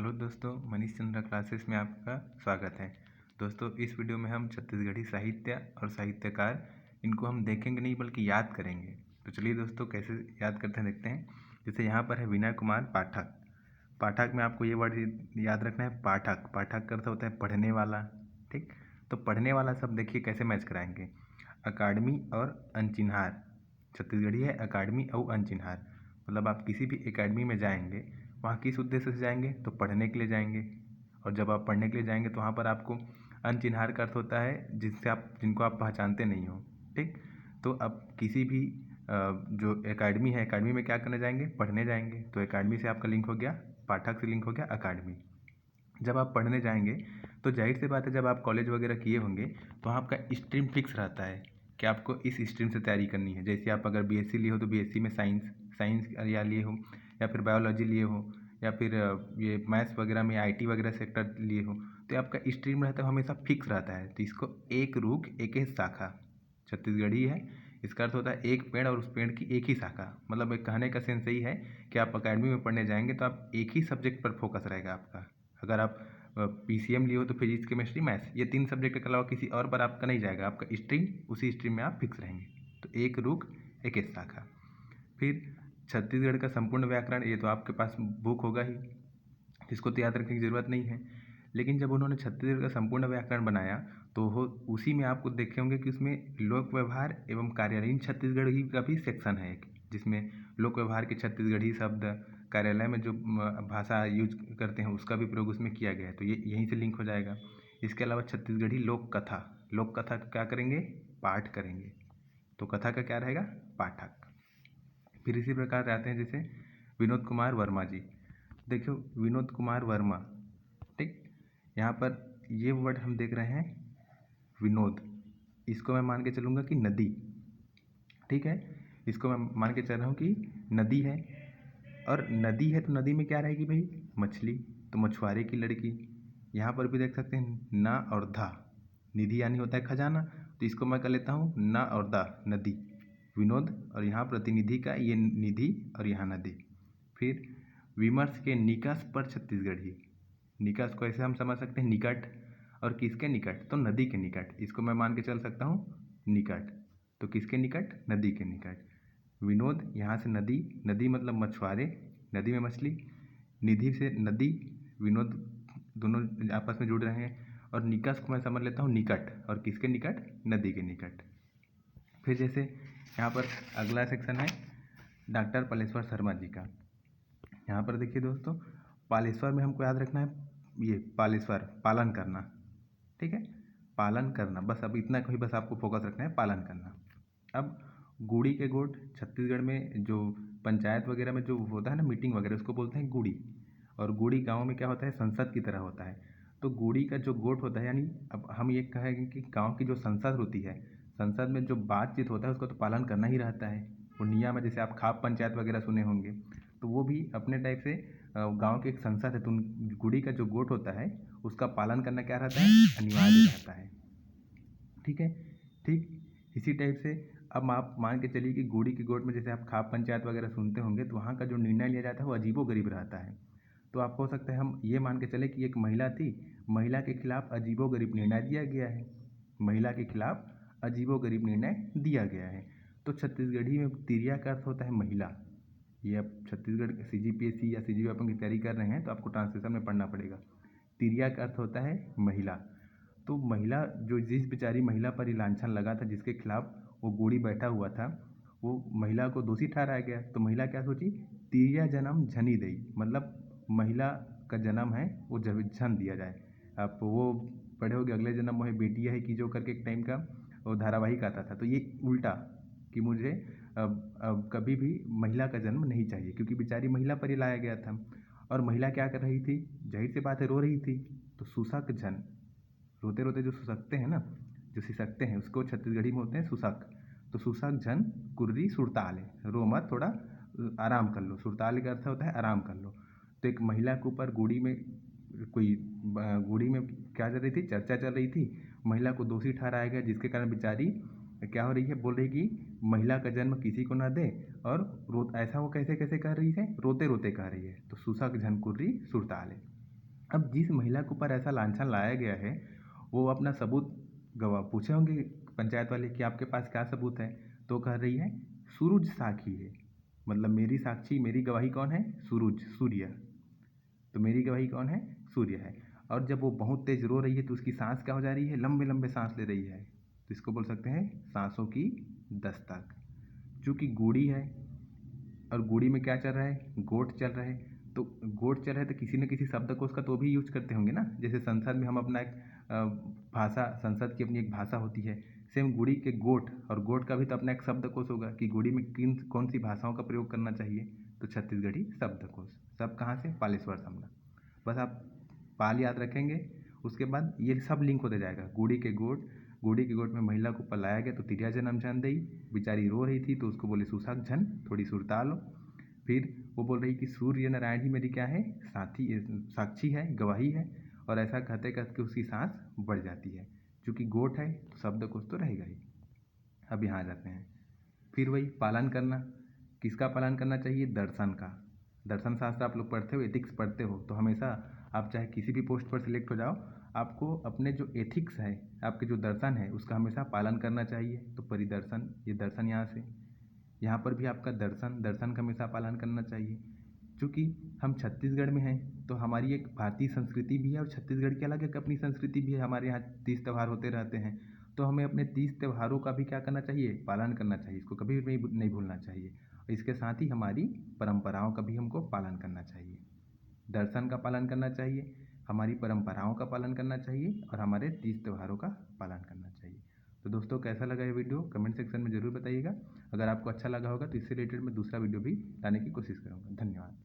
Hello दोस्तों, Manish Chandra classes में आपका स्वागत है। दोस्तों, इस वीडियो में हम छत्तीसगढ़ी साहित्य और साहित्यकार इनको हम देखेंगे नहीं बल्कि याद करेंगे। तो चलिए दोस्तों, कैसे याद करते हैं देखते हैं। जैसे यहाँ पर है विनय कुमार पाठक। पाठक में आपको ये वर्ड याद रखना है, पाठक। पाठक का अर्थ होता है पढ़ने वाला। ठीक, तो पढ़ने वाला शब्द देखिए कैसे मैच कराएंगे। अकाडमी और अनचिन्हार, छत्तीसगढ़ी है अकाडमी और अनचिन्हार। मतलब आप किसी भी एकेडमी में जाएंगे, वहाँ किस उद्देश्य से जाएंगे, तो पढ़ने के लिए जाएंगे। और जब आप पढ़ने के लिए जाएंगे तो वहाँ पर आपको अनचिन्हार का अर्थ होता है जिनको आप पहचानते नहीं हो। ठीक, तो अब किसी भी जो एकेडमी है, एकेडमी में क्या करने जाएंगे, पढ़ने जाएंगे। तो एकेडमी से आपका लिंक हो गया, पाठक से लिंक हो गया अकाडमी। जब आप पढ़ने जाएंगे तो जाहिर सी बात है, जब आप कॉलेज वगैरह किए होंगे तो आपका स्ट्रीम फिक्स रहता है कि आपको इस स्ट्रीम से तैयारी करनी है। जैसे आप अगर बीएससी लिए हो तो बीएससी में साइंस या लिए हो, या फिर बायोलॉजी लिए हो, या फिर ये मैथ्स वगैरह में आईटी वगैरह सेक्टर लिए हो, तो आपका स्ट्रीम रहता है हमेशा फिक्स रहता है। तो इसको एक रुख एक ही शाखा, छत्तीसगढ़ी है। इसका अर्थ होता है एक पेड़ और उस पेड़ की एक ही शाखा। मतलब एक कहने का सेंस यही है कि आप अकेडमी में पढ़ने जाएंगे तो आप एक ही सब्जेक्ट पर फोकस रहेगा आपका। अगर आप पीसीएम लिए हो तो फिजिक्स केमिस्ट्री मैथ्स, ये 3 सब्जेक्ट के अलावा किसी और पर आपका नहीं जाएगा। आपका स्ट्रीम, उसी स्ट्रीम में आप फिक्स रहेंगे। तो एक रुख एक शाखा। फिर छत्तीसगढ़ का संपूर्ण व्याकरण, ये तो आपके पास बुक होगा ही, इसको तो याद रखने की ज़रूरत नहीं है। लेकिन जब उन्होंने छत्तीसगढ़ का संपूर्ण व्याकरण बनाया तो उसी में आपको देखे होंगे कि उसमें लोक व्यवहार एवं कार्यालयीन छत्तीसगढ़ी का भी सेक्शन है एक, जिसमें लोक व्यवहार के छत्तीसगढ़ी शब्द, कार्यालय में जो भाषा यूज करते हैं उसका भी प्रयोग उसमें किया गया है। तो ये यहीं से लिंक हो जाएगा। इसके अलावा छत्तीसगढ़ी लोक कथा, लोक कथा क्या करेंगे, पाठ करेंगे। तो कथा का क्या रहेगा, पाठक। फिर इसी प्रकार रहते हैं जैसे विनोद कुमार वर्मा जी। देखो विनोद कुमार वर्मा, ठीक, यहाँ पर ये वर्ड हम देख रहे हैं विनोद, इसको मैं मान के चलूँगा कि नदी। ठीक है, इसको मैं मान के चल रहा हूँ कि नदी है, और नदी है तो नदी में क्या रहेगी भाई, मछली। तो मछुआरे की लड़की। यहाँ पर भी देख सकते हैं ना और धा, निधि यानी होता है खजाना। तो इसको मैं कर लेता हूँ ना और दा, नदी। विनोद और यहाँ प्रतिनिधि का ये निधि और यहाँ नदी। फिर विमर्श के निकष पर छत्तीसगढ़ी। निकष को ऐसे हम समझ सकते हैं निकट, और किसके निकट, तो नदी के निकट। इसको मैं मान के चल सकता हूँ निकट। तो किसके निकट, नदी के निकट। विनोद, यहाँ से नदी, नदी मतलब मछुआरे, नदी में मछली। निधि से नदी, विनोद, दोनों आपस में जुड़ रहे हैं। और निकष को मैं समझ लेता हूँ निकट, और किसके निकट, नदी के निकट। फिर जैसे यहाँ पर अगला सेक्शन है डॉक्टर पालेश्वर शर्मा जी का। यहाँ पर देखिए दोस्तों, पालेश्वर में हमको याद रखना है ये पालेश्वर, पालन करना। ठीक है, पालन करना, बस अब इतना कोई बस आपको फोकस रखना है, पालन करना। अब गुड़ी के गोट, छत्तीसगढ़ में जो पंचायत वगैरह में जो होता है ना मीटिंग वगैरह, उसको बोलते हैं गुड़ी। और गुड़ी गांव में क्या होता है, संसद की तरह होता है। तो गुड़ी का जो गोट होता है, यानी अब हम ये कहेंगे कि गांव की जो संसद होती है, संसद में जो बातचीत होता है उसका तो पालन करना ही रहता है। पूर्णिया में जैसे आप खाप पंचायत वगैरह सुने होंगे, तो वो भी अपने टाइप से गांव की एक संसद है। तो गुड़ी का जो गोट होता है उसका पालन करना क्या रहता है, अनिवार्य रहता है। ठीक है, ठीक इसी टाइप से अब आप मान के चलिए कि गुड़ी की गोट में जैसे आप खाप पंचायत वगैरह सुनते होंगे, तो वहाँ का जो निर्णय लिया जाता है वो अजीबोगरीब रहता है। तो आप हो सकता है हम ये मान के चले कि एक महिला थी, महिला के खिलाफ अजीबोगरीब निर्णय दिया गया है, महिला के खिलाफ अजीबोगरीब निर्णय दिया गया है। तो छत्तीसगढ़ी में तिरिया का अर्थ होता है महिला। ये अब छत्तीसगढ़ सीजीपीएससी या सीजीपीएफ की तैयारी कर रहे हैं तो आपको ट्रांसलेशन में पढ़ना पड़ेगा। तिरिया का अर्थ होता है महिला। तो महिला, जो जिस बेचारी महिला पर ये लांछन लगा था, जिसके खिलाफ वो गोड़ी बैठा हुआ था, वो महिला को दोषी ठहराया गया। तो महिला क्या सोची, तिरिया जन्म झनी दई, मतलब महिला का जन्म है वो जब झन दिया जाए। आप वो पढ़े होगे अगले जन्म मोहे बेटिया है कि जो करके एक टाइम का वो धारावाहिक आता था। तो ये उल्टा कि मुझे अब कभी भी महिला का जन्म नहीं चाहिए, क्योंकि बेचारी महिला पर ही लाया गया था। और महिला क्या कर रही थी, जाहिर सी बात है रो रही थी। तो सुसक झन, रोते रोते जो सुसकते हैं ना, जो सिसकते हैं, उसको छत्तीसगढ़ी में होते हैं सुसक। तो सुसक झन कुर्री सुरताले, रो मत, थोड़ा आराम कर लो। सुरताले का अर्थ होता है आराम कर लो। तो एक महिला के ऊपर गुड़ी में गुड़ी में क्या चल रही थी, चर्चा चल रही थी। महिला को दोषी ठहराया गया, जिसके कारण बेचारी क्या हो रही है, बोल रही कि महिला का जन्म किसी को ना दे। और ऐसा वो कैसे कैसे कह रही है, रोते रोते कह रही है। तो सुसक झन कुर्री सुरताले। अब जिस महिला के ऊपर ऐसा लांछन लाया गया है वो अपना सबूत गवाह पूछे होंगे पंचायत वाले कि आपके पास क्या सबूत है, तो कह रही है सूरज साक्षी है। मतलब मेरी साक्षी, मेरी गवाही कौन है? सूरज, सूर्य। तो मेरी गवाही कौन है? सूर्य है। और जब वो बहुत तेज रो रही है तो उसकी सांस क्या हो जा रही है? लंबे लंबे सांस ले रही है, तो इसको बोल सकते हैं सांसों की दस्तक। चूँकि गुड़ी है और गुड़ी में क्या चल रहा है? गोट चल रहा है। तो गोट चल रहा है तो किसी न किसी शब्दकोश का तो भी यूज करते होंगे ना। जैसे संसद में हम अपना एक भाषा, संसद की अपनी एक भाषा होती है, सेम गुड़ी के गोट, और गोट का भी तो अपना एक शब्दकोश होगा कि गुड़ी में किन कौन सी भाषाओं का प्रयोग करना चाहिए। तो छत्तीसगढ़ी शब्दकोश। सब कहाँ से? पालेश्वर समला। बस आप पाल याद रखेंगे, उसके बाद ये सब लिंक होते जाएगा। गुड़ी के गोट, गुड़ी के गोट में महिला को पलाया गया तो तिरिया जन्म झन दई, बेचारी रो रही थी तो उसको बोले सुसाक झन, थोड़ी सुरता लो। फिर वो बोल रही कि सूर्य नारायण ही मेरी क्या है? साथी, साक्षी है, गवाही है। और ऐसा कहते कहते उसकी सांस बढ़ जाती है। चूँकि गोट है तो शब्द कुछ तो रहेगा ही। अब यहाँ जाते हैं, फिर वही पालन करना। किसका पालन करना चाहिए? दर्शन का। दर्शन शास्त्र आप लोग पढ़ते हो, एथिक्स पढ़ते हो, तो हमेशा आप चाहे किसी भी पोस्ट पर सिलेक्ट हो जाओ, आपको अपने जो एथिक्स है, आपके जो दर्शन है, उसका हमेशा पालन करना चाहिए। तो परिदर्शन, ये दर्शन यहाँ से, यहाँ पर भी आपका दर्शन, दर्शन का हमेशा पालन करना चाहिए। चूँकि हम छत्तीसगढ़ में हैं तो हमारी एक भारतीय संस्कृति भी है और छत्तीसगढ़ की अलग एक अपनी संस्कृति भी है। हमारे यहाँ तीज त्यौहार होते रहते हैं, तो हमें अपने तीज त्योहारों का भी क्या करना चाहिए? पालन करना चाहिए। इसको कभी भी नहीं भूलना चाहिए। और इसके साथ ही हमारी परंपराओं का भी हमको पालन करना चाहिए। दर्शन का पालन करना चाहिए, हमारी परंपराओं का पालन करना चाहिए और हमारे तीज त्योहारों का पालन करना चाहिए। तो दोस्तों कैसा लगा ये वीडियो कमेंट सेक्शन में ज़रूर बताइएगा। अगर आपको अच्छा लगा होगा तो इससे रिलेटेड मैं दूसरा वीडियो भी लाने की कोशिश करूँगा। धन्यवाद।